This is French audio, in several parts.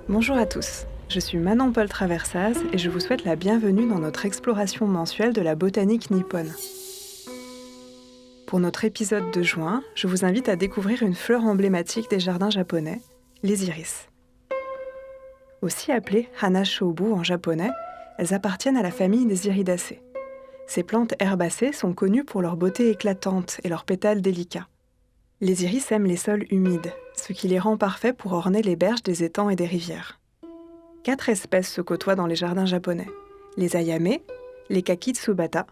Bonjour à tous, je suis Manon Paul Traversaz et je vous souhaite la bienvenue dans notre exploration mensuelle de la botanique nippone. Pour notre épisode de juin, je vous invite à découvrir une fleur emblématique des jardins japonais, les iris. Aussi appelées Hana Shobu en japonais, elles appartiennent à la famille des Iridacées. Ces plantes herbacées sont connues pour leur beauté éclatante et leurs pétales délicats. Les iris aiment les sols humides, ce qui les rend parfaits pour orner les berges des étangs et des rivières. 4 espèces se côtoient dans les jardins japonais. Les ayame, les kakitsubata,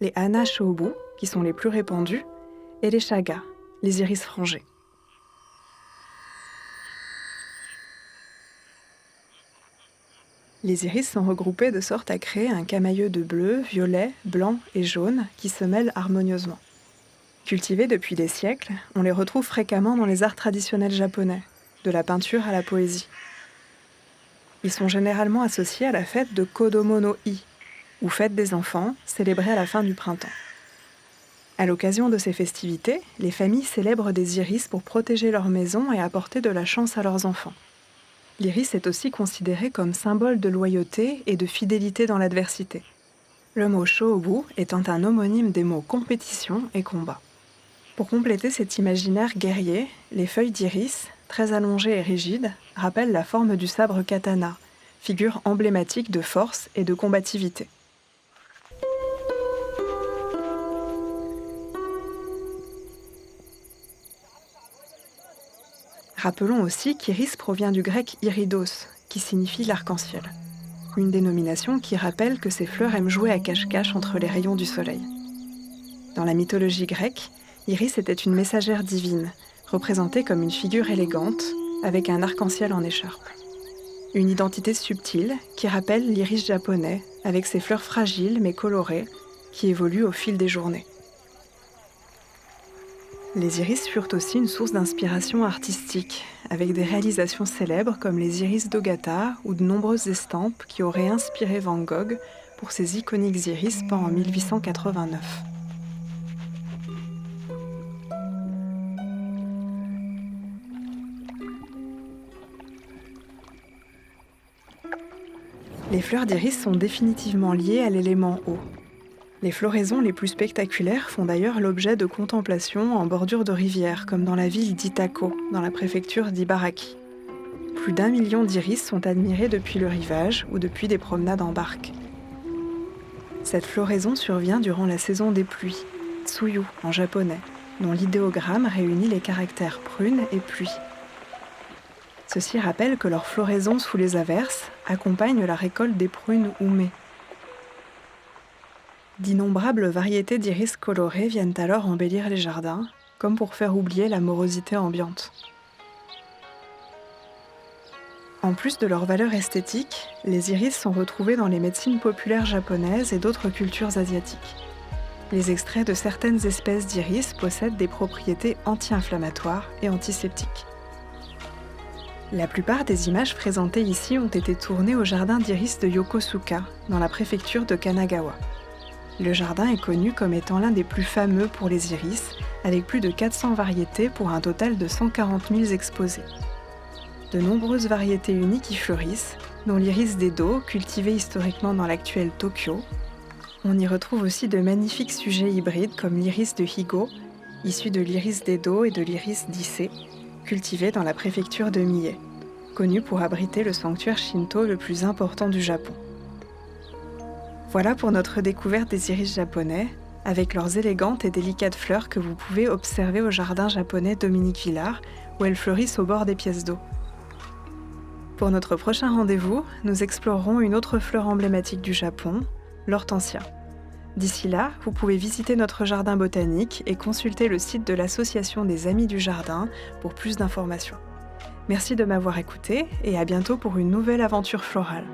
les hana shobu, qui sont les plus répandus, et les chaga, les iris frangés. Les iris sont regroupés de sorte à créer un camailleux de bleu, violet, blanc et jaune qui se mêlent harmonieusement. Cultivés depuis des siècles, on les retrouve fréquemment dans les arts traditionnels japonais, de la peinture à la poésie. Ils sont généralement associés à la fête de Kodomo no I, ou fête des enfants, célébrée à la fin du printemps. À l'occasion de ces festivités, les familles célèbrent des iris pour protéger leur maison et apporter de la chance à leurs enfants. L'iris est aussi considéré comme symbole de loyauté et de fidélité dans l'adversité. Le mot shōbu étant un homonyme des mots compétition et combat. Pour compléter cet imaginaire guerrier, les feuilles d'iris, très allongées et rigides, rappellent la forme du sabre katana, figure emblématique de force et de combativité. Rappelons aussi qu'iris provient du grec iridos, qui signifie l'arc-en-ciel. Une dénomination qui rappelle que ces fleurs aiment jouer à cache-cache entre les rayons du soleil. Dans la mythologie grecque, Iris était une messagère divine, représentée comme une figure élégante, avec un arc-en-ciel en écharpe. Une identité subtile qui rappelle l'iris japonais, avec ses fleurs fragiles mais colorées, qui évoluent au fil des journées. Les iris furent aussi une source d'inspiration artistique, avec des réalisations célèbres comme les iris d'Ogata ou de nombreuses estampes qui auraient inspiré Van Gogh pour ses iconiques iris peints en 1889. Les fleurs d'iris sont définitivement liées à l'élément eau. Les floraisons les plus spectaculaires font d'ailleurs l'objet de contemplations en bordure de rivière, comme dans la ville d'Itako, dans la préfecture d'Ibaraki. Plus d'1 million d'iris sont admirés depuis le rivage ou depuis des promenades en barque. Cette floraison survient durant la saison des pluies, tsuyu en japonais, dont l'idéogramme réunit les caractères prune et pluie. Ceci rappelle que leur floraison sous les averses accompagne la récolte des prunes umé. D'innombrables variétés d'iris colorés viennent alors embellir les jardins, comme pour faire oublier la morosité ambiante. En plus de leur valeur esthétique, les iris sont retrouvés dans les médecines populaires japonaises et d'autres cultures asiatiques. Les extraits de certaines espèces d'iris possèdent des propriétés anti-inflammatoires et antiseptiques. La plupart des images présentées ici ont été tournées au jardin d'iris de Yokosuka, dans la préfecture de Kanagawa. Le jardin est connu comme étant l'un des plus fameux pour les iris, avec plus de 400 variétés pour un total de 140 000 exposés. De nombreuses variétés uniques y fleurissent, dont l'iris d'Edo, cultivé historiquement dans l'actuel Tokyo. On y retrouve aussi de magnifiques sujets hybrides comme l'iris de Higo, issu de l'iris d'Edo et de l'iris d'Issei, cultivé dans la préfecture de Mie, connu pour abriter le sanctuaire shinto le plus important du Japon. Voilà pour notre découverte des iris japonais, avec leurs élégantes et délicates fleurs que vous pouvez observer au jardin japonais Dominique Villard, où elles fleurissent au bord des pièces d'eau. Pour notre prochain rendez-vous, nous explorerons une autre fleur emblématique du Japon, l'hortensia. D'ici là, vous pouvez visiter notre jardin botanique et consulter le site de l'Association des Amis du Jardin pour plus d'informations. Merci de m'avoir écouté et à bientôt pour une nouvelle aventure florale.